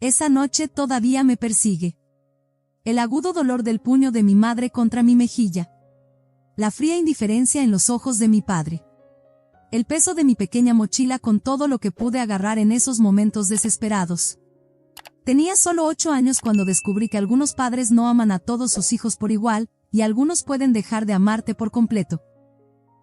Esa noche todavía me persigue. El agudo dolor del puño de mi madre contra mi mejilla. La fría indiferencia en los ojos de mi padre. El peso de mi pequeña mochila con todo lo que pude agarrar en esos momentos desesperados. Tenía solo 8 años cuando descubrí que algunos padres no aman a todos sus hijos por igual, y algunos pueden dejar de amarte por completo.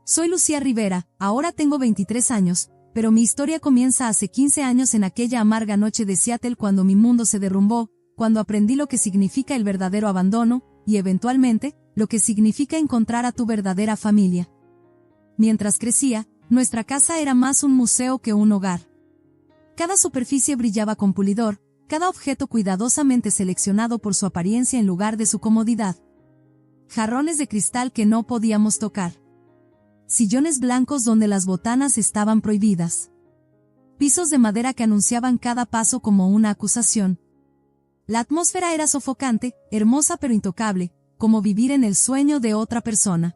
Soy Lucía Rivera, ahora tengo 23 años, pero mi historia comienza hace 15 años en aquella amarga noche de Seattle cuando mi mundo se derrumbó, cuando aprendí lo que significa el verdadero abandono, y eventualmente, lo que significa encontrar a tu verdadera familia. Mientras crecía, nuestra casa era más un museo que un hogar. Cada superficie brillaba con pulidor, cada objeto cuidadosamente seleccionado por su apariencia en lugar de su comodidad. Jarrones de cristal que no podíamos tocar. Sillones blancos donde las botanas estaban prohibidas. Pisos de madera que anunciaban cada paso como una acusación. La atmósfera era sofocante, hermosa pero intocable, como vivir en el sueño de otra persona.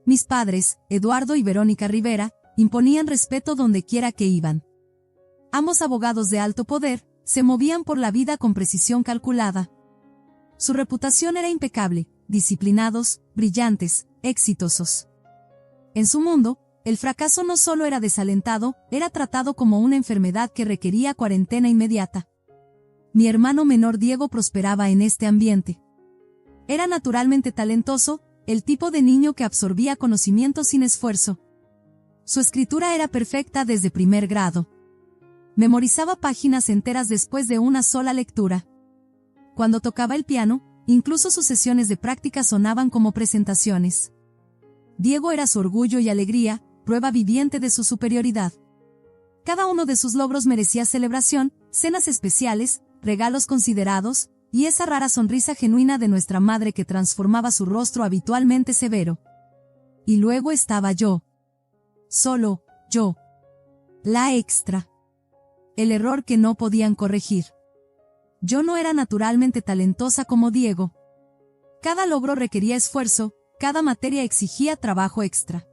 Mis padres, Eduardo y Verónica Rivera, imponían respeto donde quiera que iban. Ambos abogados de alto poder, se movían por la vida con precisión calculada. Su reputación era impecable, disciplinados, brillantes, exitosos. En su mundo, el fracaso no solo era desalentado, era tratado como una enfermedad que requería cuarentena inmediata. Mi hermano menor Diego prosperaba en este ambiente. Era naturalmente talentoso, el tipo de niño que absorbía conocimiento sin esfuerzo. Su escritura era perfecta desde primer grado. Memorizaba páginas enteras después de una sola lectura. Cuando tocaba el piano, incluso sus sesiones de práctica sonaban como presentaciones. Diego era su orgullo y alegría, prueba viviente de su superioridad. Cada uno de sus logros merecía celebración, cenas especiales, regalos considerados, y esa rara sonrisa genuina de nuestra madre que transformaba su rostro habitualmente severo. Y luego estaba yo. Solo, yo. La extra. El error que no podían corregir. Yo no era naturalmente talentosa como Diego. Cada logro requería esfuerzo, cada materia exigía trabajo extra.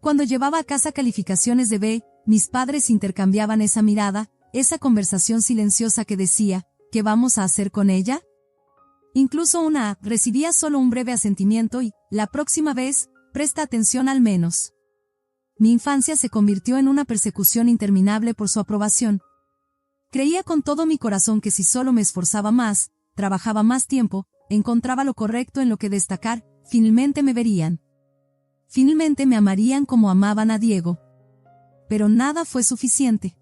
Cuando llevaba a casa calificaciones de B, mis padres intercambiaban esa mirada, esa conversación silenciosa que decía, ¿qué vamos a hacer con ella? Incluso una A recibía solo un breve asentimiento y, la próxima vez, presta atención al menos. Mi infancia se convirtió en una persecución interminable por su aprobación. Creía con todo mi corazón que si solo me esforzaba más, trabajaba más tiempo, encontraba lo correcto en lo que destacar, finalmente me verían. Finalmente me amarían como amaban a Diego. Pero nada fue suficiente.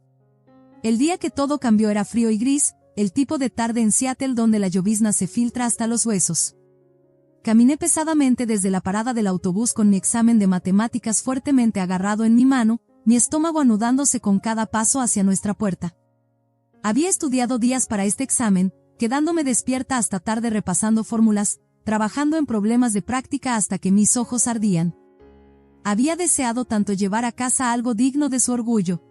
El día que todo cambió era frío y gris, el tipo de tarde en Seattle donde la llovizna se filtra hasta los huesos. Caminé pesadamente desde la parada del autobús con mi examen de matemáticas fuertemente agarrado en mi mano, mi estómago anudándose con cada paso hacia nuestra puerta. Había estudiado días para este examen, quedándome despierta hasta tarde repasando fórmulas, trabajando en problemas de práctica hasta que mis ojos ardían. Había deseado tanto llevar a casa algo digno de su orgullo.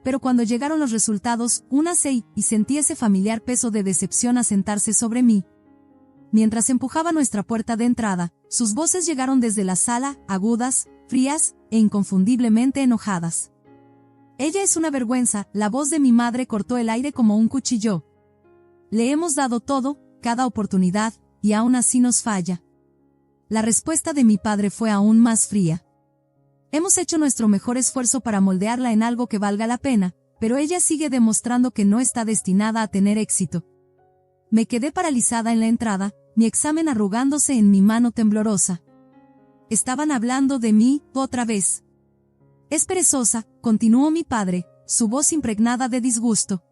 Pero cuando llegaron los resultados, una C y sentí ese familiar peso de decepción asentarse sobre mí. Mientras empujaba nuestra puerta de entrada, sus voces llegaron desde la sala, agudas, frías, e inconfundiblemente enojadas. Ella es una vergüenza, la voz de mi madre cortó el aire como un cuchillo. Le hemos dado todo, cada oportunidad, y aún así nos falla. La respuesta de mi padre fue aún más fría. Hemos hecho nuestro mejor esfuerzo para moldearla en algo que valga la pena, pero ella sigue demostrando que no está destinada a tener éxito. Me quedé paralizada en la entrada, mi examen arrugándose en mi mano temblorosa. Estaban hablando de mí, otra vez. Es perezosa, continuó mi padre, su voz impregnada de disgusto.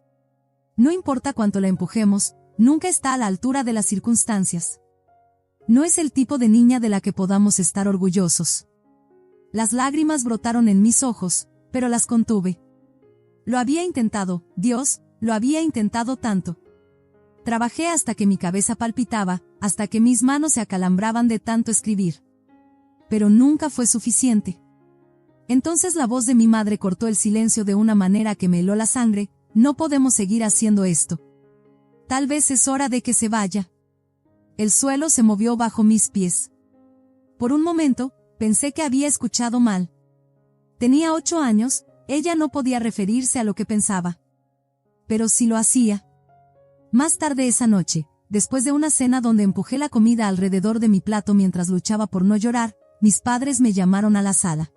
No importa cuánto la empujemos, nunca está a la altura de las circunstancias. No es el tipo de niña de la que podamos estar orgullosos. Las lágrimas brotaron en mis ojos, pero las contuve. Lo había intentado, Dios, lo había intentado tanto. Trabajé hasta que mi cabeza palpitaba, hasta que mis manos se acalambraban de tanto escribir. Pero nunca fue suficiente. Entonces la voz de mi madre cortó el silencio de una manera que me heló la sangre, no podemos seguir haciendo esto. Tal vez es hora de que se vaya. El suelo se movió bajo mis pies. Por un momento, pensé que había escuchado mal. Tenía 8 años, ella no podía referirse a lo que pensaba. Pero si lo hacía. Más tarde esa noche, después de una cena donde empujé la comida alrededor de mi plato mientras luchaba por no llorar, mis padres me llamaron a la sala.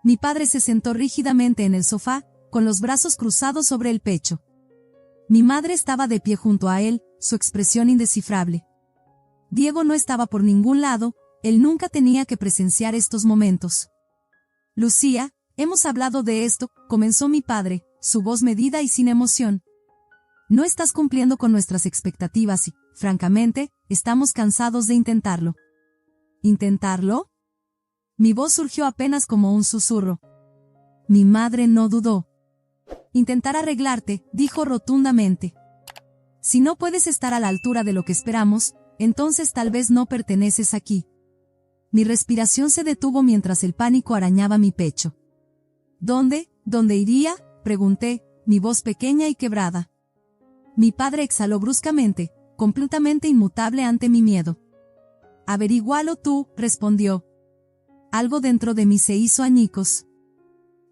Mi padre se sentó rígidamente en el sofá, con los brazos cruzados sobre el pecho. Mi madre estaba de pie junto a él, su expresión indescifrable. Diego no estaba por ningún lado, él nunca tenía que presenciar estos momentos. Lucía, hemos hablado de esto, comenzó mi padre, su voz medida y sin emoción. No estás cumpliendo con nuestras expectativas y, francamente, estamos cansados de intentarlo. ¿Intentarlo? Mi voz surgió apenas como un susurro. Mi madre no dudó. Intentar arreglarte, dijo rotundamente. Si no puedes estar a la altura de lo que esperamos, entonces tal vez no perteneces aquí. Mi respiración se detuvo mientras el pánico arañaba mi pecho. ¿Dónde iría?, pregunté, mi voz pequeña y quebrada. Mi padre exhaló bruscamente, completamente inmutable ante mi miedo. Averígualo tú, respondió. Algo dentro de mí se hizo añicos.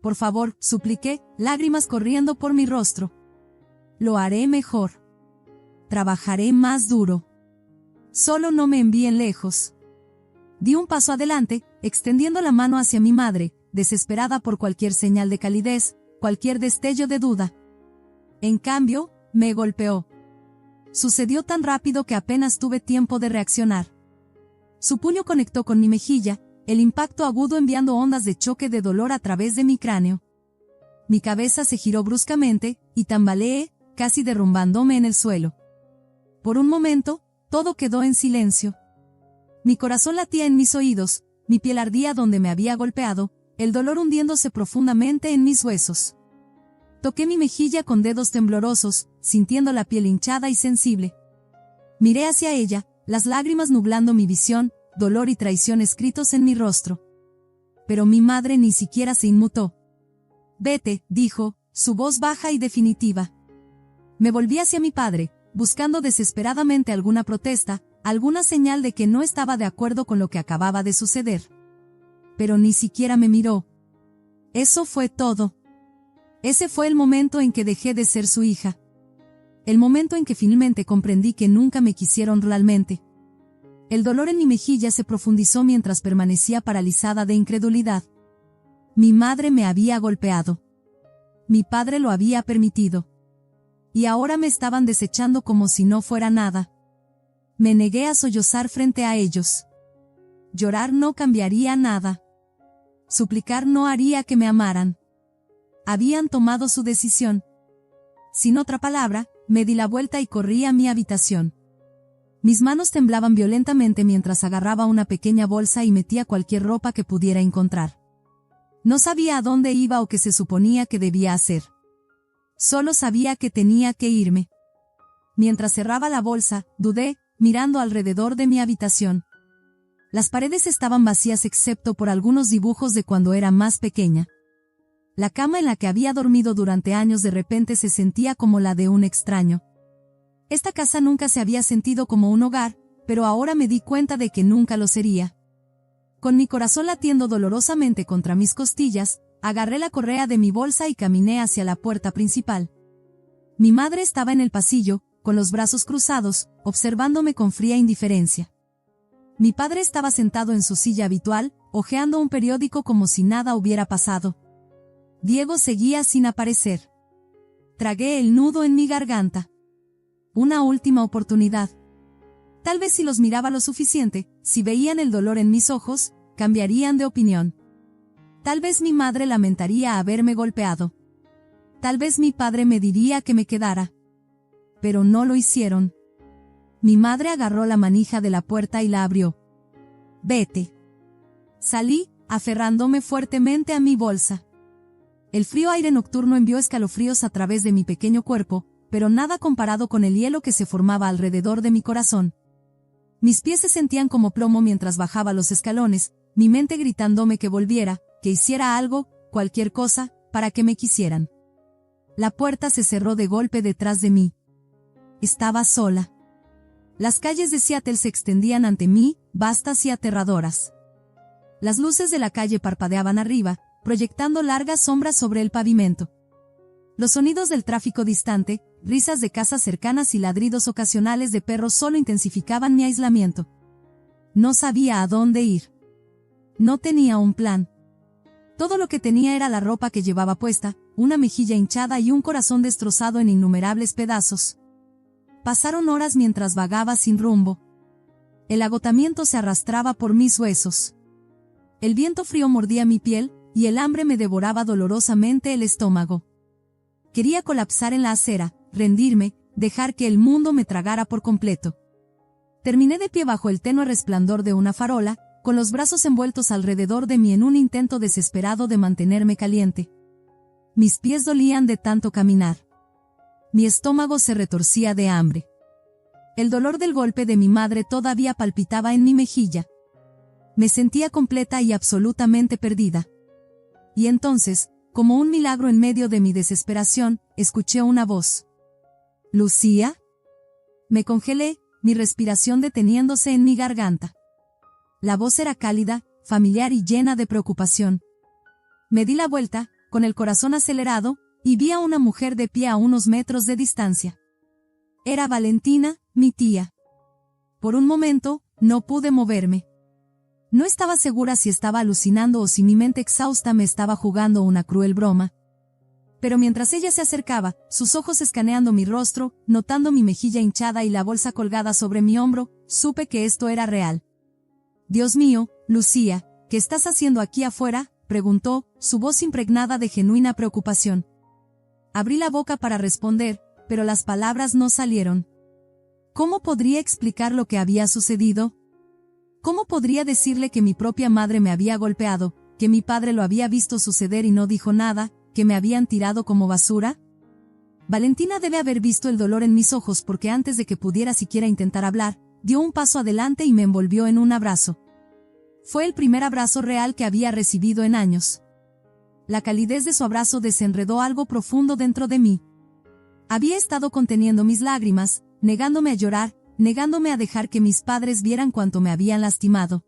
Por favor, supliqué, lágrimas corriendo por mi rostro. Lo haré mejor. Trabajaré más duro. Solo no me envíen lejos. Di un paso adelante, extendiendo la mano hacia mi madre, desesperada por cualquier señal de calidez, cualquier destello de duda. En cambio, me golpeó. Sucedió tan rápido que apenas tuve tiempo de reaccionar. Su puño conectó con mi mejilla, el impacto agudo enviando ondas de choque de dolor a través de mi cráneo. Mi cabeza se giró bruscamente, y tambaleé, casi derrumbándome en el suelo. Por un momento, todo quedó en silencio. Mi corazón latía en mis oídos, mi piel ardía donde me había golpeado, el dolor hundiéndose profundamente en mis huesos. Toqué mi mejilla con dedos temblorosos, sintiendo la piel hinchada y sensible. Miré hacia ella, las lágrimas nublando mi visión, dolor y traición escritos en mi rostro. Pero mi madre ni siquiera se inmutó. Vete, dijo, su voz baja y definitiva. Me volví hacia mi padre, buscando desesperadamente alguna protesta, alguna señal de que no estaba de acuerdo con lo que acababa de suceder. Pero ni siquiera me miró. Eso fue todo. Ese fue el momento en que dejé de ser su hija. El momento en que finalmente comprendí que nunca me quisieron realmente. El dolor en mi mejilla se profundizó mientras permanecía paralizada de incredulidad. Mi madre me había golpeado. Mi padre lo había permitido. Y ahora me estaban desechando como si no fuera nada. Me negué a sollozar frente a ellos. Llorar no cambiaría nada. Suplicar no haría que me amaran. Habían tomado su decisión. Sin otra palabra, me di la vuelta y corrí a mi habitación. Mis manos temblaban violentamente mientras agarraba una pequeña bolsa y metía cualquier ropa que pudiera encontrar. No sabía a dónde iba o qué se suponía que debía hacer. Solo sabía que tenía que irme. Mientras cerraba la bolsa, dudé, mirando alrededor de mi habitación. Las paredes estaban vacías excepto por algunos dibujos de cuando era más pequeña. La cama en la que había dormido durante años de repente se sentía como la de un extraño. Esta casa nunca se había sentido como un hogar, pero ahora me di cuenta de que nunca lo sería. Con mi corazón latiendo dolorosamente contra mis costillas, agarré la correa de mi bolsa y caminé hacia la puerta principal. Mi madre estaba en el pasillo, con los brazos cruzados, observándome con fría indiferencia. Mi padre estaba sentado en su silla habitual, hojeando un periódico como si nada hubiera pasado. Diego seguía sin aparecer. Tragué el nudo en mi garganta. Una última oportunidad. Tal vez si los miraba lo suficiente, si veían el dolor en mis ojos, cambiarían de opinión. Tal vez mi madre lamentaría haberme golpeado. Tal vez mi padre me diría que me quedara. Pero no lo hicieron. Mi madre agarró la manija de la puerta y la abrió. Vete. Salí, aferrándome fuertemente a mi bolsa. El frío aire nocturno envió escalofríos a través de mi pequeño cuerpo, pero nada comparado con el hielo que se formaba alrededor de mi corazón. Mis pies se sentían como plomo mientras bajaba los escalones, mi mente gritándome que volviera, que hiciera algo, cualquier cosa, para que me quisieran. La puerta se cerró de golpe detrás de mí. Estaba sola. Las calles de Seattle se extendían ante mí, vastas y aterradoras. Las luces de la calle parpadeaban arriba, proyectando largas sombras sobre el pavimento. Los sonidos del tráfico distante, risas de casas cercanas y ladridos ocasionales de perros solo intensificaban mi aislamiento. No sabía a dónde ir. No tenía un plan. Todo lo que tenía era la ropa que llevaba puesta, una mejilla hinchada y un corazón destrozado en innumerables pedazos. Pasaron horas mientras vagaba sin rumbo. El agotamiento se arrastraba por mis huesos. El viento frío mordía mi piel, y el hambre me devoraba dolorosamente el estómago. Quería colapsar en la acera, rendirme, dejar que el mundo me tragara por completo. Terminé de pie bajo el tenue resplandor de una farola, con los brazos envueltos alrededor de mí en un intento desesperado de mantenerme caliente. Mis pies dolían de tanto caminar. Mi estómago se retorcía de hambre. El dolor del golpe de mi madre todavía palpitaba en mi mejilla. Me sentía completa y absolutamente perdida. Y entonces, como un milagro en medio de mi desesperación, escuché una voz. ¿Lucía? Me congelé, mi respiración deteniéndose en mi garganta. La voz era cálida, familiar y llena de preocupación. Me di la vuelta, con el corazón acelerado, y vi a una mujer de pie a unos metros de distancia. Era Valentina, mi tía. Por un momento, no pude moverme. No estaba segura si estaba alucinando o si mi mente exhausta me estaba jugando una cruel broma. Pero mientras ella se acercaba, sus ojos escaneando mi rostro, notando mi mejilla hinchada y la bolsa colgada sobre mi hombro, supe que esto era real. «Dios mío, Lucía, ¿qué estás haciendo aquí afuera?», preguntó, su voz impregnada de genuina preocupación. Abrí la boca para responder, pero las palabras no salieron. ¿Cómo podría explicar lo que había sucedido? ¿Cómo podría decirle que mi propia madre me había golpeado, que mi padre lo había visto suceder y no dijo nada, que me habían tirado como basura? Valentina debe haber visto el dolor en mis ojos porque antes de que pudiera siquiera intentar hablar, dio un paso adelante y me envolvió en un abrazo. Fue el primer abrazo real que había recibido en años. La calidez de su abrazo desenredó algo profundo dentro de mí. Había estado conteniendo mis lágrimas, negándome a llorar, negándome a dejar que mis padres vieran cuánto me habían lastimado.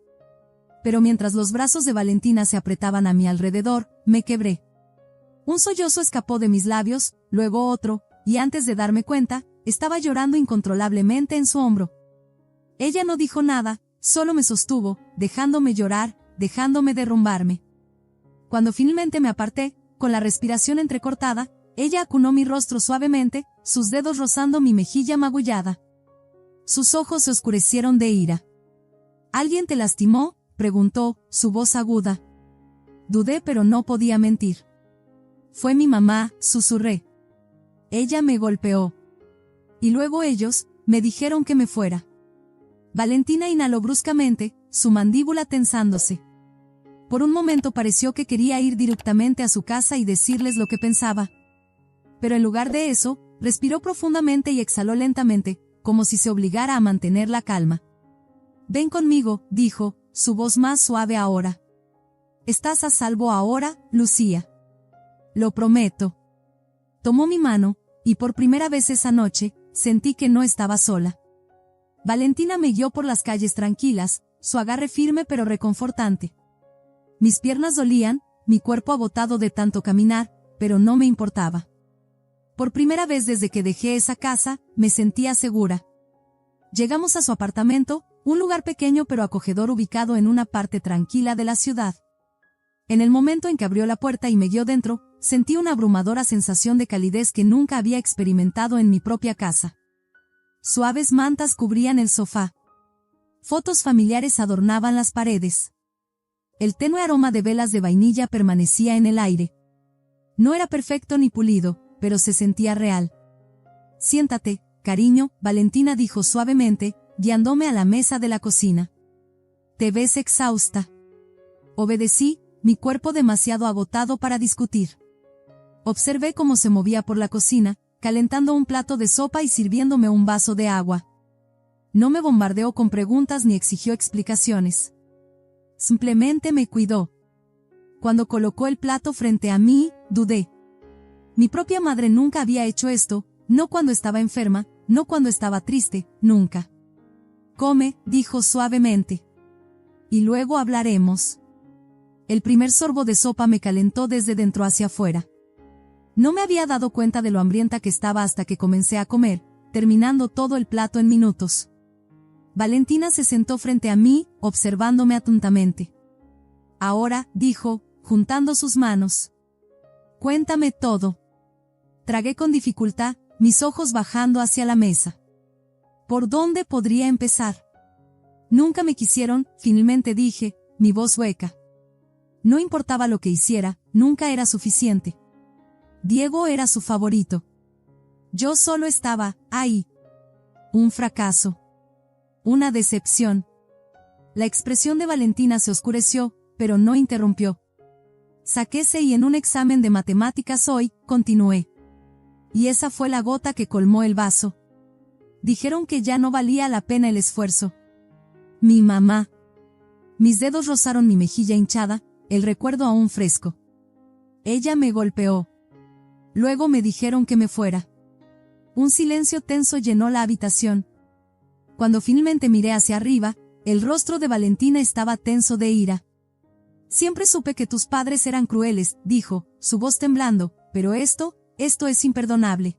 Pero mientras los brazos de Valentina se apretaban a mi alrededor, me quebré. Un sollozo escapó de mis labios, luego otro, y antes de darme cuenta, estaba llorando incontrolablemente en su hombro. Ella no dijo nada, solo me sostuvo, dejándome llorar, dejándome derrumbarme. Cuando finalmente me aparté, con la respiración entrecortada, ella acunó mi rostro suavemente, sus dedos rozando mi mejilla magullada. Sus ojos se oscurecieron de ira. ¿Alguien te lastimó?, preguntó, su voz aguda. Dudé pero no podía mentir. Fue mi mamá, susurré. Ella me golpeó. Y luego ellos, me dijeron que me fuera. Valentina inhaló bruscamente, su mandíbula tensándose. Por un momento pareció que quería ir directamente a su casa y decirles lo que pensaba. Pero en lugar de eso, respiró profundamente y exhaló lentamente, como si se obligara a mantener la calma. Ven conmigo, dijo, su voz más suave ahora. Estás a salvo ahora, Lucía. Lo prometo. Tomó mi mano, y por primera vez esa noche, sentí que no estaba sola. Valentina me guió por las calles tranquilas, su agarre firme pero reconfortante. Mis piernas dolían, mi cuerpo agotado de tanto caminar, pero no me importaba. Por primera vez desde que dejé esa casa, me sentía segura. Llegamos a su apartamento, un lugar pequeño pero acogedor ubicado en una parte tranquila de la ciudad. En el momento en que abrió la puerta y me guió dentro, sentí una abrumadora sensación de calidez que nunca había experimentado en mi propia casa. Suaves mantas cubrían el sofá. Fotos familiares adornaban las paredes. El tenue aroma de velas de vainilla permanecía en el aire. No era perfecto ni pulido, pero se sentía real. Siéntate, cariño, Valentina dijo suavemente, guiándome a la mesa de la cocina. Te ves exhausta. Obedecí, mi cuerpo demasiado agotado para discutir. Observé cómo se movía por la cocina, calentando un plato de sopa y sirviéndome un vaso de agua. No me bombardeó con preguntas ni exigió explicaciones. Simplemente me cuidó. Cuando colocó el plato frente a mí, dudé. Mi propia madre nunca había hecho esto, no cuando estaba enferma, no cuando estaba triste, nunca. Come, dijo suavemente. Y luego hablaremos. El primer sorbo de sopa me calentó desde dentro hacia afuera. No me había dado cuenta de lo hambrienta que estaba hasta que comencé a comer, terminando todo el plato en minutos. Valentina se sentó frente a mí, observándome atentamente. Ahora, dijo, juntando sus manos. Cuéntame todo. Tragué con dificultad, mis ojos bajando hacia la mesa. ¿Por dónde podría empezar? Nunca me quisieron, finalmente dije, mi voz hueca. No importaba lo que hiciera, nunca era suficiente. Diego era su favorito. Yo solo estaba ahí. Un fracaso. Una decepción. La expresión de Valentina se oscureció, pero no interrumpió. Saqué 6 en un examen de matemáticas hoy, continué. Y esa fue la gota que colmó el vaso. Dijeron que ya no valía la pena el esfuerzo. Mi mamá. Mis dedos rozaron mi mejilla hinchada, el recuerdo aún fresco. Ella me golpeó. Luego me dijeron que me fuera. Un silencio tenso llenó la habitación. Cuando finalmente miré hacia arriba, el rostro de Valentina estaba tenso de ira. Siempre supe que tus padres eran crueles, dijo, su voz temblando, pero esto es imperdonable.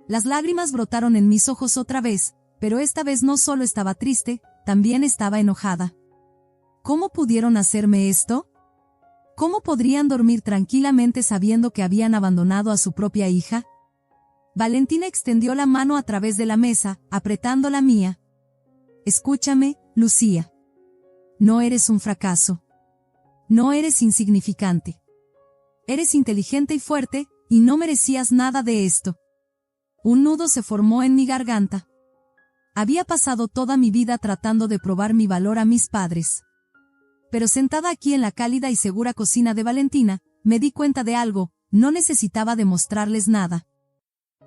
Las lágrimas brotaron en mis ojos otra vez, pero esta vez no solo estaba triste, también estaba enojada. ¿Cómo pudieron hacerme esto? ¿Cómo podrían dormir tranquilamente sabiendo que habían abandonado a su propia hija? Valentina extendió la mano a través de la mesa, apretando la mía. Escúchame, Lucía. No eres un fracaso. No eres insignificante. Eres inteligente y fuerte, y no merecías nada de esto. Un nudo se formó en mi garganta. Había pasado toda mi vida tratando de probar mi valor a mis padres. Pero sentada aquí en la cálida y segura cocina de Valentina, me di cuenta de algo, no necesitaba demostrarles nada.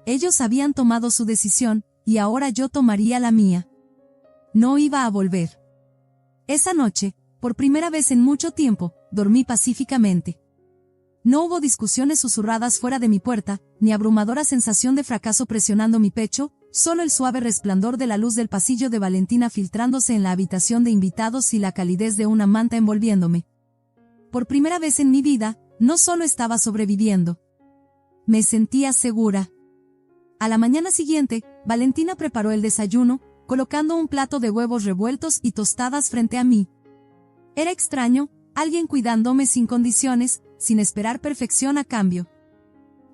Ellos habían tomado su decisión, y ahora yo tomaría la mía. No iba a volver. Esa noche, por primera vez en mucho tiempo, dormí pacíficamente. No hubo discusiones susurradas fuera de mi puerta, ni abrumadora sensación de fracaso presionando mi pecho, solo el suave resplandor de la luz del pasillo de Valentina filtrándose en la habitación de invitados y la calidez de una manta envolviéndome. Por primera vez en mi vida, no solo estaba sobreviviendo. Me sentía segura. A la mañana siguiente, Valentina preparó el desayuno, colocando un plato de huevos revueltos y tostadas frente a mí. Era extraño, alguien cuidándome sin condiciones, sin esperar perfección a cambio.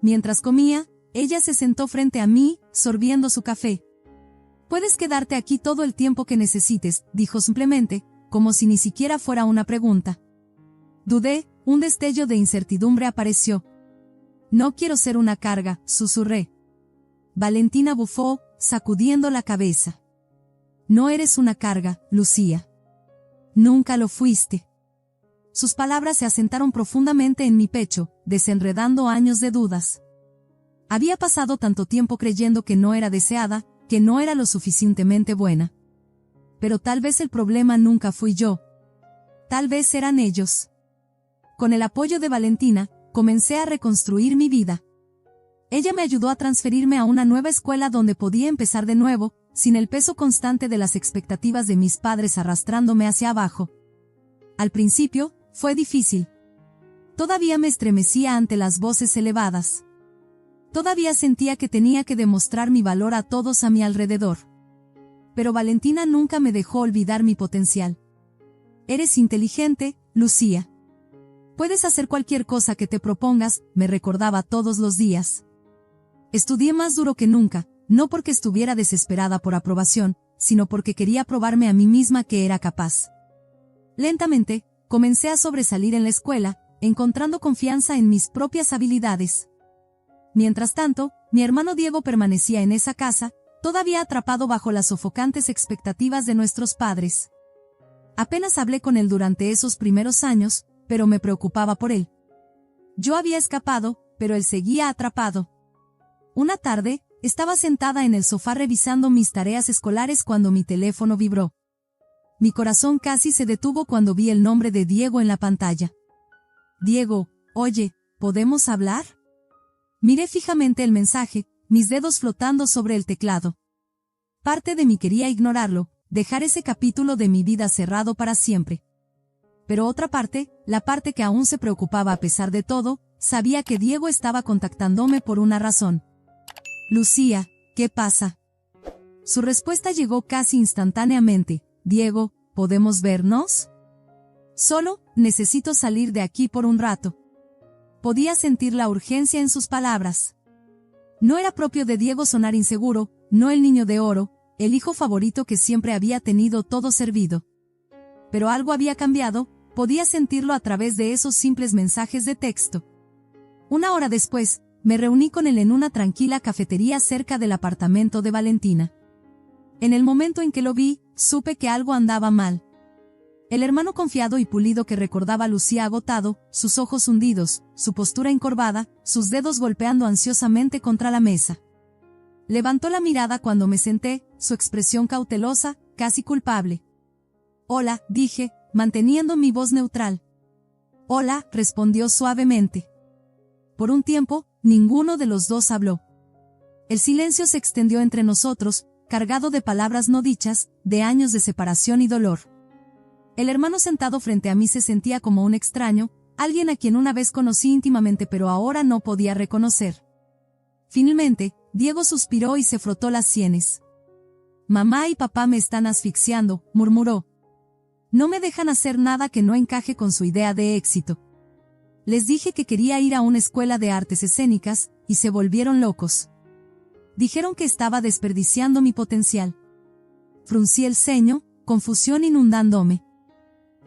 Mientras comía, ella se sentó frente a mí, sorbiendo su café. Puedes quedarte aquí todo el tiempo que necesites, dijo simplemente, como si ni siquiera fuera una pregunta. Dudé, un destello de incertidumbre apareció. No quiero ser una carga, susurré. Valentina bufó, sacudiendo la cabeza. No eres una carga, Lucía. Nunca lo fuiste. Sus palabras se asentaron profundamente en mi pecho, desenredando años de dudas. Había pasado tanto tiempo creyendo que no era deseada, que no era lo suficientemente buena. Pero tal vez el problema nunca fui yo. Tal vez eran ellos. Con el apoyo de Valentina, comencé a reconstruir mi vida. Ella me ayudó a transferirme a una nueva escuela donde podía empezar de nuevo, sin el peso constante de las expectativas de mis padres arrastrándome hacia abajo. Al principio, fue difícil. Todavía me estremecía ante las voces elevadas. Todavía sentía que tenía que demostrar mi valor a todos a mi alrededor. Pero Valentina nunca me dejó olvidar mi potencial. Eres inteligente, Lucía. Puedes hacer cualquier cosa que te propongas, me recordaba todos los días. Estudié más duro que nunca, no porque estuviera desesperada por aprobación, sino porque quería probarme a mí misma que era capaz. Lentamente, comencé a sobresalir en la escuela, encontrando confianza en mis propias habilidades. Mientras tanto, mi hermano Diego permanecía en esa casa, todavía atrapado bajo las sofocantes expectativas de nuestros padres. Apenas hablé con él durante esos primeros años, pero me preocupaba por él. Yo había escapado, pero él seguía atrapado. Una tarde, estaba sentada en el sofá revisando mis tareas escolares cuando mi teléfono vibró. Mi corazón casi se detuvo cuando vi el nombre de Diego en la pantalla. Diego, oye, ¿podemos hablar? Miré fijamente el mensaje, mis dedos flotando sobre el teclado. Parte de mí quería ignorarlo, dejar ese capítulo de mi vida cerrado para siempre. Pero otra parte, la parte que aún se preocupaba a pesar de todo, sabía que Diego estaba contactándome por una razón. Lucía, ¿qué pasa? Su respuesta llegó casi instantáneamente. Diego, ¿podemos vernos? Solo, necesito salir de aquí por un rato. Podía sentir la urgencia en sus palabras. No era propio de Diego sonar inseguro, no el niño de oro, el hijo favorito que siempre había tenido todo servido. Pero algo había cambiado, podía sentirlo a través de esos simples mensajes de texto. Una hora después, me reuní con él en una tranquila cafetería cerca del apartamento de Valentina. En el momento en que lo vi, supe que algo andaba mal. El hermano confiado y pulido que recordaba a Lucía agotado, sus ojos hundidos, su postura encorvada, sus dedos golpeando ansiosamente contra la mesa. Levantó la mirada cuando me senté, su expresión cautelosa, casi culpable. «Hola», dije, manteniendo mi voz neutral. «Hola», respondió suavemente. Por un tiempo, ninguno de los dos habló. El silencio se extendió entre nosotros, cargado de palabras no dichas, de años de separación y dolor. El hermano sentado frente a mí se sentía como un extraño, alguien a quien una vez conocí íntimamente pero ahora no podía reconocer. Finalmente, Diego suspiró y se frotó las sienes. «Mamá y papá me están asfixiando», murmuró. «No me dejan hacer nada que no encaje con su idea de éxito. Les dije que quería ir a una escuela de artes escénicas, y se volvieron locos. Dijeron que estaba desperdiciando mi potencial». Fruncí el ceño, confusión inundándome.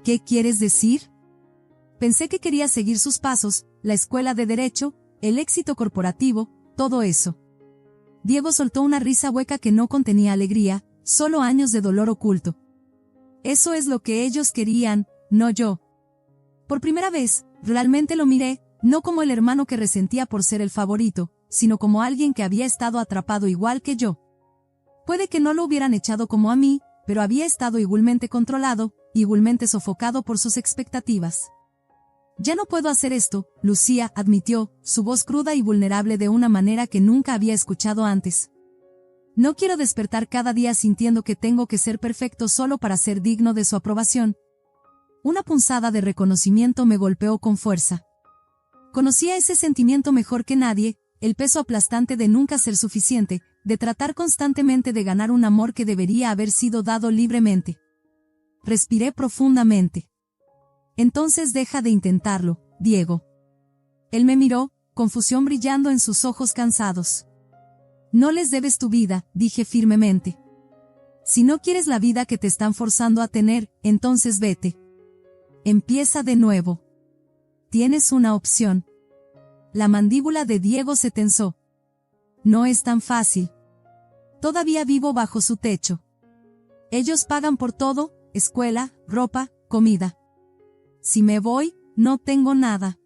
«¿Qué quieres decir?» Pensé que quería seguir sus pasos, la escuela de derecho, el éxito corporativo, todo eso. Diego soltó una risa hueca que no contenía alegría, solo años de dolor oculto. «Eso es lo que ellos querían, no yo». Por primera vez, realmente lo miré, no como el hermano que resentía por ser el favorito, sino como alguien que había estado atrapado igual que yo. Puede que no lo hubieran echado como a mí, pero había estado igualmente controlado, igualmente sofocado por sus expectativas. «Ya no puedo hacer esto», Lucía admitió, su voz cruda y vulnerable de una manera que nunca había escuchado antes. «No quiero despertar cada día sintiendo que tengo que ser perfecto solo para ser digno de su aprobación». Una punzada de reconocimiento me golpeó con fuerza. Conocía ese sentimiento mejor que nadie, el peso aplastante de nunca ser suficiente, de tratar constantemente de ganar un amor que debería haber sido dado libremente. Respiré profundamente. «Entonces deja de intentarlo, Diego». Él me miró, confusión brillando en sus ojos cansados. «No les debes tu vida», dije firmemente. «Si no quieres la vida que te están forzando a tener, entonces vete. Empieza de nuevo. Tienes una opción». La mandíbula de Diego se tensó. «No es tan fácil. Todavía vivo bajo su techo. Ellos pagan por todo, escuela, ropa, comida. Si me voy, no tengo nada».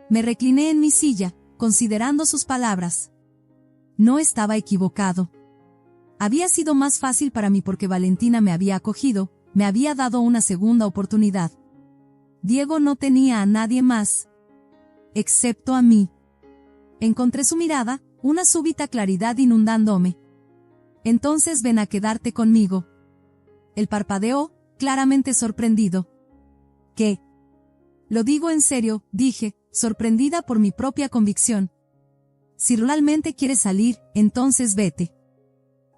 Me recliné en mi silla, considerando sus palabras. No estaba equivocado. Había sido más fácil para mí porque Valentina me había acogido, me había dado una segunda oportunidad. Diego no tenía a nadie más. Excepto a mí. Encontré su mirada, una súbita claridad inundándome. «Entonces ven a quedarte conmigo». Él parpadeó, claramente sorprendido. «¿Qué?» «Lo digo en serio», dije, sorprendida por mi propia convicción. «Si realmente quieres salir, entonces vete.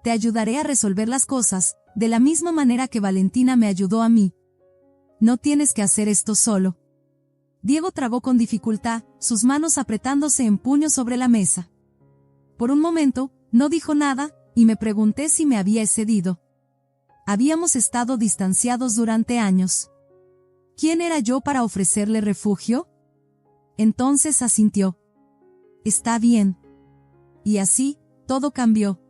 Te ayudaré a resolver las cosas, de la misma manera que Valentina me ayudó a mí. No tienes que hacer esto solo». Diego tragó con dificultad, sus manos apretándose en puño sobre la mesa. Por un momento, no dijo nada, y me pregunté si me había excedido. Habíamos estado distanciados durante años. ¿Quién era yo para ofrecerle refugio? Entonces asintió. «Está bien». Y así, todo cambió.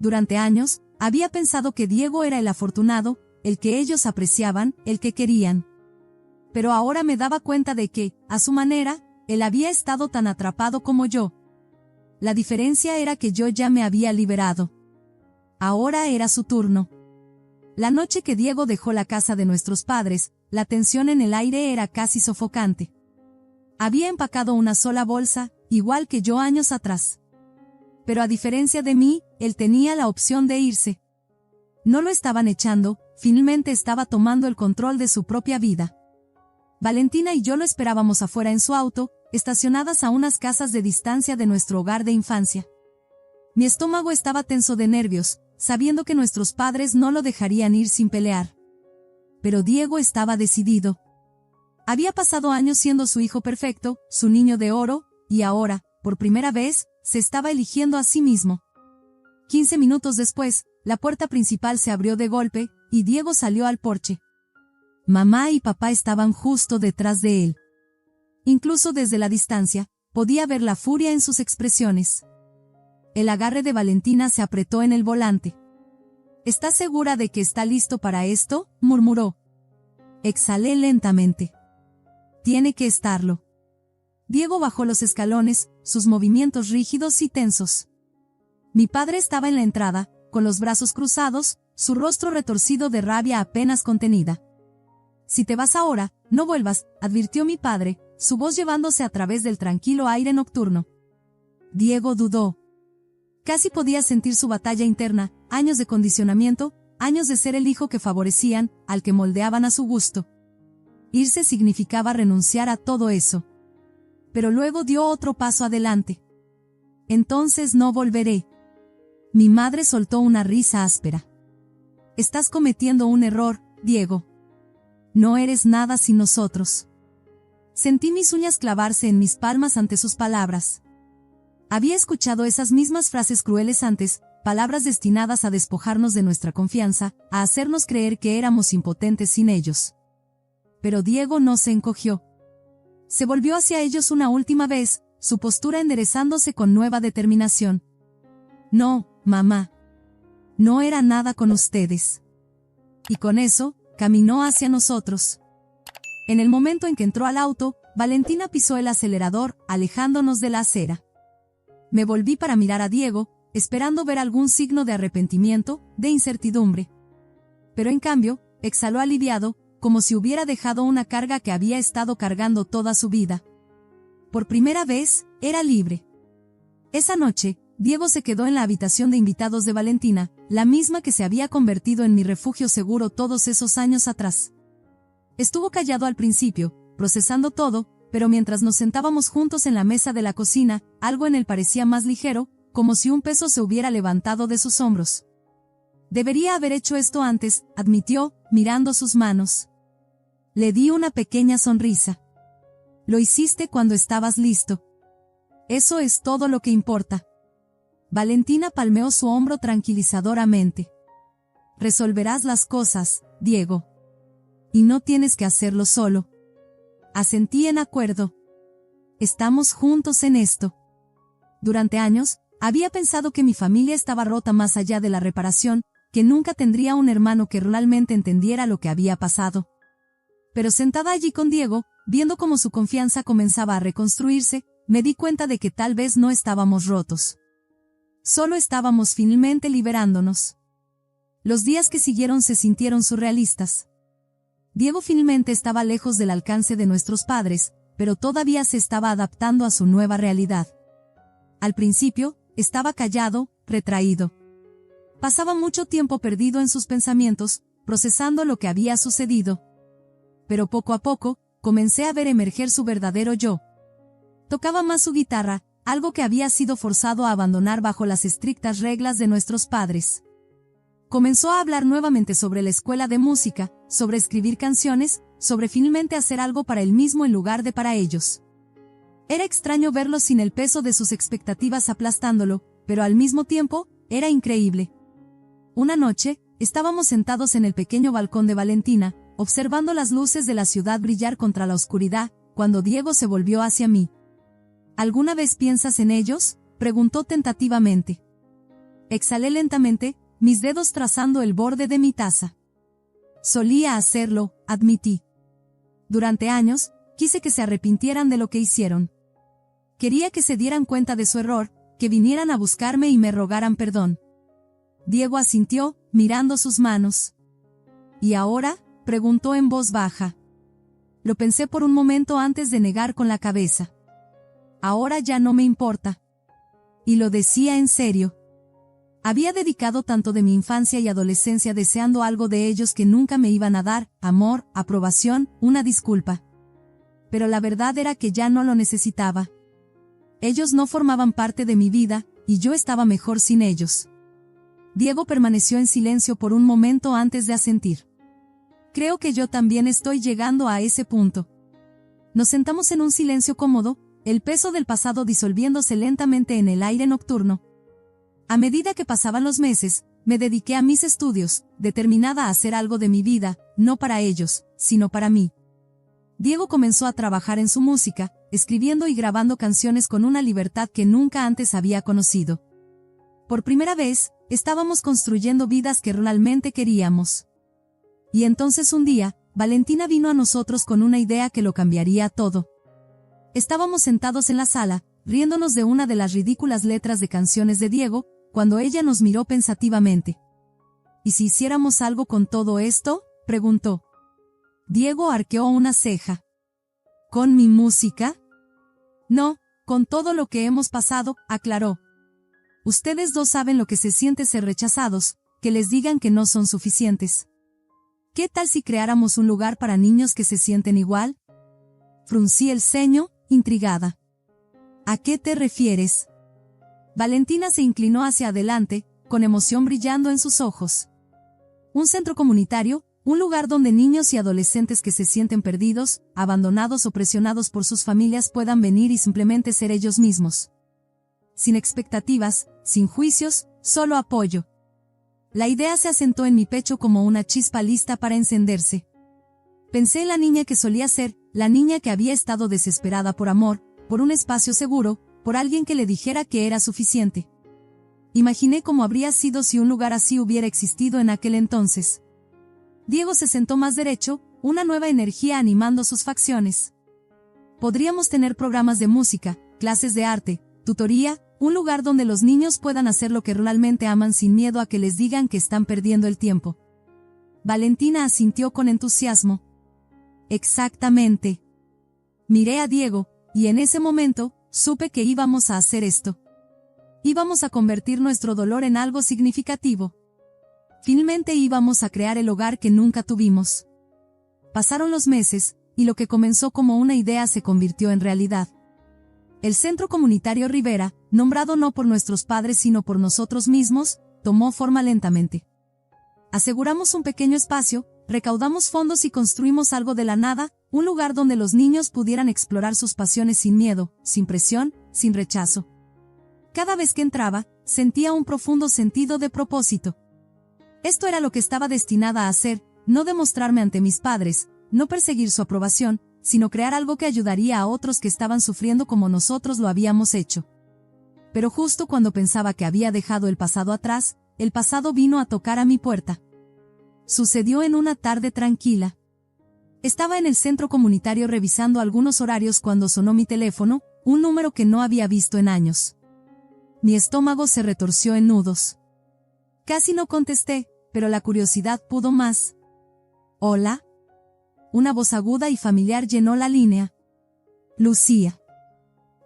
Durante años, había pensado que Diego era el afortunado, el que ellos apreciaban, el que querían. Pero ahora me daba cuenta de que, a su manera, él había estado tan atrapado como yo. La diferencia era que yo ya me había liberado. Ahora era su turno. La noche que Diego dejó la casa de nuestros padres, la tensión en el aire era casi sofocante. Había empacado una sola bolsa, igual que yo años atrás. Pero a diferencia de mí, él tenía la opción de irse. No lo estaban echando, finalmente estaba tomando el control de su propia vida. Valentina y yo lo esperábamos afuera en su auto, estacionadas a unas casas de distancia de nuestro hogar de infancia. Mi estómago estaba tenso de nervios, sabiendo que nuestros padres no lo dejarían ir sin pelear. Pero Diego estaba decidido. Había pasado años siendo su hijo perfecto, su niño de oro, y ahora, por primera vez, se estaba eligiendo a sí mismo. 15 minutos después, la puerta principal se abrió de golpe, y Diego salió al porche. Mamá y papá estaban justo detrás de él. Incluso desde la distancia, podía ver la furia en sus expresiones. El agarre de Valentina se apretó en el volante. ¿Estás segura de que está listo para esto?, murmuró. Exhalé lentamente. Tiene que estarlo. Diego bajó los escalones, sus movimientos rígidos y tensos. Mi padre estaba en la entrada, con los brazos cruzados, su rostro retorcido de rabia apenas contenida. Si te vas ahora, no vuelvas, advirtió mi padre, su voz llevándose a través del tranquilo aire nocturno. Diego dudó. Casi podía sentir su batalla interna, años de condicionamiento, años de ser el hijo que favorecían, al que moldeaban a su gusto. Irse significaba renunciar a todo eso. Pero luego dio otro paso adelante. Entonces no volveré. Mi madre soltó una risa áspera. Estás cometiendo un error, Diego. No eres nada sin nosotros. Sentí mis uñas clavarse en mis palmas ante sus palabras. Había escuchado esas mismas frases crueles antes, palabras destinadas a despojarnos de nuestra confianza, a hacernos creer que éramos impotentes sin ellos. Pero Diego no se encogió. Se volvió hacia ellos una última vez, su postura enderezándose con nueva determinación. No, mamá. No era nada con ustedes. Y con eso, caminó hacia nosotros. En el momento en que entró al auto, Valentina pisó el acelerador, alejándonos de la acera. Me volví para mirar a Diego, esperando ver algún signo de arrepentimiento, de incertidumbre. Pero en cambio, exhaló aliviado, como si hubiera dejado una carga que había estado cargando toda su vida. Por primera vez, era libre. Esa noche, Diego se quedó en la habitación de invitados de Valentina, la misma que se había convertido en mi refugio seguro todos esos años atrás. Estuvo callado al principio, procesando todo, pero mientras nos sentábamos juntos en la mesa de la cocina, algo en él parecía más ligero, como si un peso se hubiera levantado de sus hombros. Debería haber hecho esto antes, admitió, mirando sus manos. Le di una pequeña sonrisa. Lo hiciste cuando estabas listo. Eso es todo lo que importa. Valentina palmeó su hombro tranquilizadoramente. Resolverás las cosas, Diego. Y no tienes que hacerlo solo. Asentí en acuerdo. Estamos juntos en esto. Durante años, había pensado que mi familia estaba rota más allá de la reparación, que nunca tendría un hermano que realmente entendiera lo que había pasado. Pero sentada allí con Diego, viendo cómo su confianza comenzaba a reconstruirse, me di cuenta de que tal vez no estábamos rotos. Solo estábamos finalmente liberándonos. Los días que siguieron se sintieron surrealistas. Diego finalmente estaba lejos del alcance de nuestros padres, pero todavía se estaba adaptando a su nueva realidad. Al principio, estaba callado, retraído. Pasaba mucho tiempo perdido en sus pensamientos, procesando lo que había sucedido. Pero poco a poco, comencé a ver emerger su verdadero yo. Tocaba más su guitarra, algo que había sido forzado a abandonar bajo las estrictas reglas de nuestros padres. Comenzó a hablar nuevamente sobre la escuela de música, sobre escribir canciones, sobre finalmente hacer algo para él mismo en lugar de para ellos. Era extraño verlo sin el peso de sus expectativas aplastándolo, pero al mismo tiempo, era increíble. Una noche, estábamos sentados en el pequeño balcón de Valentina, observando las luces de la ciudad brillar contra la oscuridad, cuando Diego se volvió hacia mí. ¿Alguna vez piensas en ellos?, preguntó tentativamente. Exhalé lentamente, mis dedos trazando el borde de mi taza. Solía hacerlo, admití. Durante años, quise que se arrepintieran de lo que hicieron. Quería que se dieran cuenta de su error, que vinieran a buscarme y me rogaran perdón. Diego asintió, mirando sus manos. ¿Y ahora?, preguntó en voz baja. Lo pensé por un momento antes de negar con la cabeza. Ahora ya no me importa. Y lo decía en serio. Había dedicado tanto de mi infancia y adolescencia deseando algo de ellos que nunca me iban a dar, amor, aprobación, una disculpa. pero la verdad era que ya no lo necesitaba. Ellos no formaban parte de mi vida, y yo estaba mejor sin ellos. Diego permaneció en silencio por un momento antes de asentir. Creo que yo también estoy llegando a ese punto. Nos sentamos en un silencio cómodo, el peso del pasado disolviéndose lentamente en el aire nocturno. A medida que pasaban los meses, me dediqué a mis estudios, determinada a hacer algo de mi vida, no para ellos, sino para mí. Diego comenzó a trabajar en su música, escribiendo y grabando canciones con una libertad que nunca antes había conocido. Por primera vez, estábamos construyendo vidas que realmente queríamos. Y entonces un día, Valentina vino a nosotros con una idea que lo cambiaría todo. Estábamos sentados en la sala, riéndonos de una de las ridículas letras de canciones de Diego, cuando ella nos miró pensativamente. ¿Y si hiciéramos algo con todo esto?, preguntó. Diego arqueó una ceja. ¿Con mi música? No, con todo lo que hemos pasado, aclaró. Ustedes dos saben lo que se siente ser rechazados, que les digan que no son suficientes. ¿Qué tal si creáramos un lugar para niños que se sienten igual? Fruncí el ceño, intrigada. ¿A qué te refieres? Valentina se inclinó hacia adelante, con emoción brillando en sus ojos. Un centro comunitario, un lugar donde niños y adolescentes que se sienten perdidos, abandonados o presionados por sus familias puedan venir y simplemente ser ellos mismos. Sin expectativas, sin juicios, solo apoyo. La idea se asentó en mi pecho como una chispa lista para encenderse. Pensé en la niña que solía ser, la niña que había estado desesperada por amor, por un espacio seguro, por alguien que le dijera que era suficiente. Imaginé cómo habría sido si un lugar así hubiera existido en aquel entonces. Diego se sentó más derecho, una nueva energía animando sus facciones. Podríamos tener programas de música, clases de arte, tutoría, un lugar donde los niños puedan hacer lo que realmente aman sin miedo a que les digan que están perdiendo el tiempo. Valentina asintió con entusiasmo. Exactamente. Miré a Diego, y en ese momento, supe que íbamos a hacer esto. Íbamos a convertir nuestro dolor en algo significativo. Finalmente íbamos a crear el hogar que nunca tuvimos. Pasaron los meses, y lo que comenzó como una idea se convirtió en realidad. El Centro Comunitario Rivera, nombrado no por nuestros padres sino por nosotros mismos, tomó forma lentamente. Aseguramos un pequeño espacio, recaudamos fondos y construimos algo de la nada, un lugar donde los niños pudieran explorar sus pasiones sin miedo, sin presión, sin rechazo. Cada vez que entraba, sentía un profundo sentido de propósito. Esto era lo que estaba destinada a hacer, no demostrarme ante mis padres, no perseguir su aprobación, sino crear algo que ayudaría a otros que estaban sufriendo como nosotros lo habíamos hecho. Pero justo cuando pensaba que había dejado el pasado atrás, el pasado vino a tocar a mi puerta. Sucedió en una tarde tranquila. Estaba en el centro comunitario revisando algunos horarios cuando sonó mi teléfono, un número que no había visto en años. Mi estómago se retorció en nudos. Casi no contesté, pero la curiosidad pudo más. ¿Hola? Una voz aguda y familiar llenó la línea. Lucía.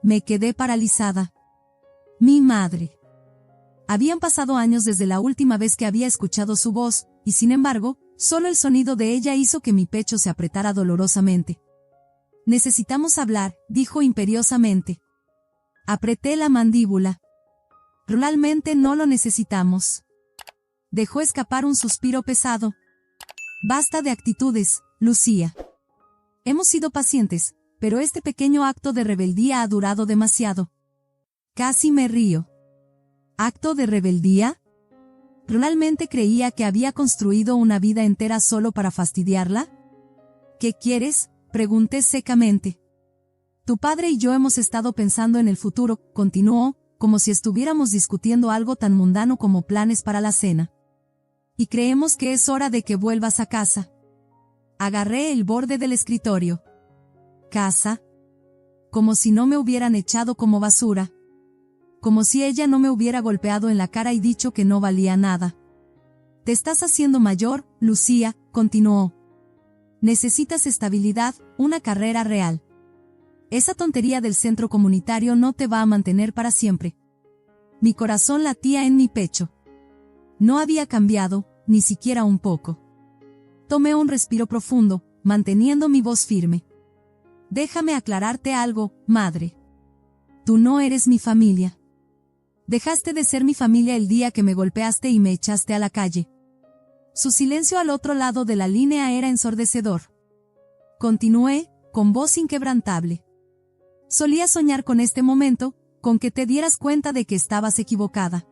Me quedé paralizada. Mi madre. Habían pasado años desde la última vez que había escuchado su voz, y sin embargo, solo el sonido de ella hizo que mi pecho se apretara dolorosamente. Necesitamos hablar, dijo imperiosamente. Apreté la mandíbula. Realmente no lo necesitamos. Dejó escapar un suspiro pesado. Basta de actitudes, Lucía. Hemos sido pacientes, pero este pequeño acto de rebeldía ha durado demasiado. Casi me río. ¿Acto de rebeldía? ¿Realmente creía que había construido una vida entera solo para fastidiarla? ¿Qué quieres?, pregunté secamente. Tu padre y yo hemos estado pensando en el futuro, continuó, como si estuviéramos discutiendo algo tan mundano como planes para la cena. Y creemos que es hora de que vuelvas a casa. Agarré el borde del escritorio. ¿Casa? Como si no me hubieran echado como basura. Como si ella no me hubiera golpeado en la cara y dicho que no valía nada. Te estás haciendo mayor, Lucía, continuó. Necesitas estabilidad, una carrera real. Esa tontería del centro comunitario no te va a mantener para siempre. Mi corazón latía en mi pecho. No había cambiado, ni siquiera un poco. Tomé un respiro profundo, manteniendo mi voz firme. Déjame aclararte algo, madre. Tú no eres mi familia. Dejaste de ser mi familia el día que me golpeaste y me echaste a la calle. Su silencio al otro lado de la línea era ensordecedor. Continué, con voz inquebrantable. Solía soñar con este momento, con que te dieras cuenta de que estabas equivocada.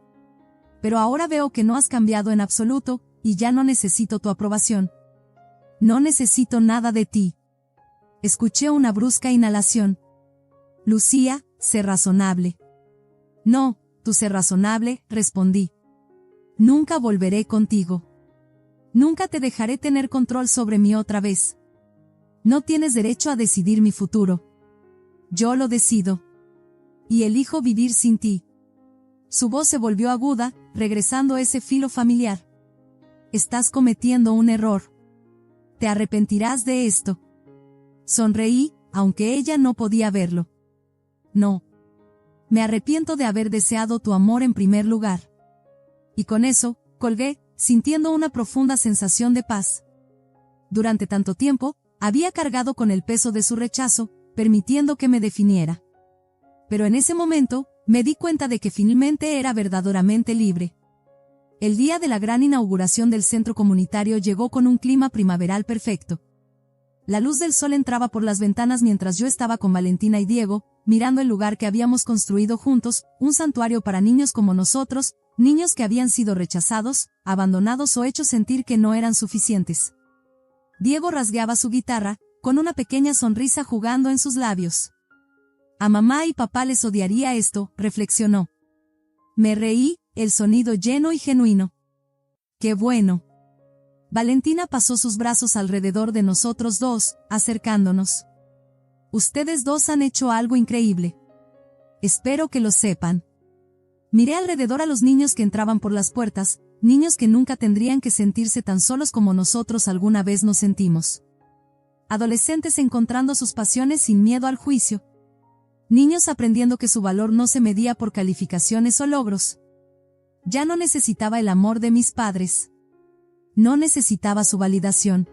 Pero ahora veo que no has cambiado en absoluto, y ya no necesito tu aprobación. No necesito nada de ti. Escuché una brusca inhalación. Lucía, sé razonable. No, tú sé razonable, respondí. Nunca volveré contigo. Nunca te dejaré tener control sobre mí otra vez. No tienes derecho a decidir mi futuro. Yo lo decido. Y elijo vivir sin ti. Su voz se volvió aguda, regresando ese filo familiar. Estás cometiendo un error. Te arrepentirás de esto. Sonreí, aunque ella no podía verlo. No. Me arrepiento de haber deseado tu amor en primer lugar. Y con eso, colgué, sintiendo una profunda sensación de paz. Durante tanto tiempo, había cargado con el peso de su rechazo, permitiendo que me definiera. Pero en ese momento, me di cuenta de que finalmente era verdaderamente libre. El día de la gran inauguración del centro comunitario llegó con un clima primaveral perfecto. La luz del sol entraba por las ventanas mientras yo estaba con Valentina y Diego, mirando el lugar que habíamos construido juntos, un santuario para niños como nosotros, niños que habían sido rechazados, abandonados o hechos sentir que no eran suficientes. Diego rasgueaba su guitarra, con una pequeña sonrisa jugando en sus labios. A mamá y papá les odiaría esto, reflexionó. Me reí, el sonido lleno y genuino. ¡Qué bueno! Valentina pasó sus brazos alrededor de nosotros dos, acercándonos. Ustedes dos han hecho algo increíble. Espero que lo sepan. Miré alrededor a los niños que entraban por las puertas, niños que nunca tendrían que sentirse tan solos como nosotros alguna vez nos sentimos. Adolescentes encontrando sus pasiones sin miedo al juicio. Niños aprendiendo que su valor no se medía por calificaciones o logros. Ya no necesitaba el amor de mis padres. No necesitaba su validación.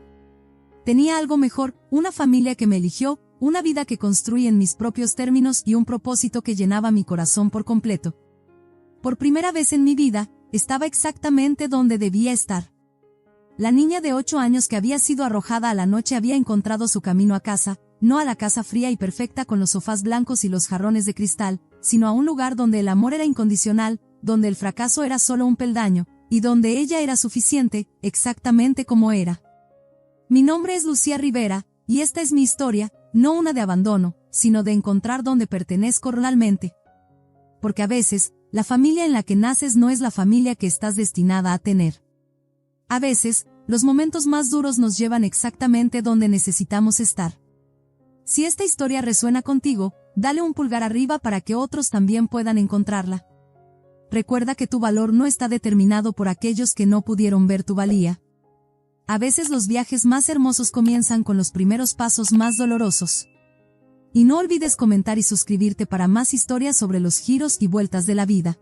Tenía algo mejor, una familia que me eligió, una vida que construí en mis propios términos y un propósito que llenaba mi corazón por completo. Por primera vez en mi vida, estaba exactamente donde debía estar. La niña de 8 años que había sido arrojada a la noche había encontrado su camino a casa, no a la casa fría y perfecta con los sofás blancos y los jarrones de cristal, sino a un lugar donde el amor era incondicional, donde el fracaso era solo un peldaño, y donde ella era suficiente, exactamente como era. Mi nombre es Lucía Rivera, y esta es mi historia, no una de abandono, sino de encontrar donde pertenezco realmente. Porque a veces, la familia en la que naces no es la familia que estás destinada a tener. A veces, los momentos más duros nos llevan exactamente donde necesitamos estar. Si esta historia resuena contigo, dale un pulgar arriba para que otros también puedan encontrarla. Recuerda que tu valor no está determinado por aquellos que no pudieron ver tu valía. A veces los viajes más hermosos comienzan con los primeros pasos más dolorosos. Y no olvides comentar y suscribirte para más historias sobre los giros y vueltas de la vida.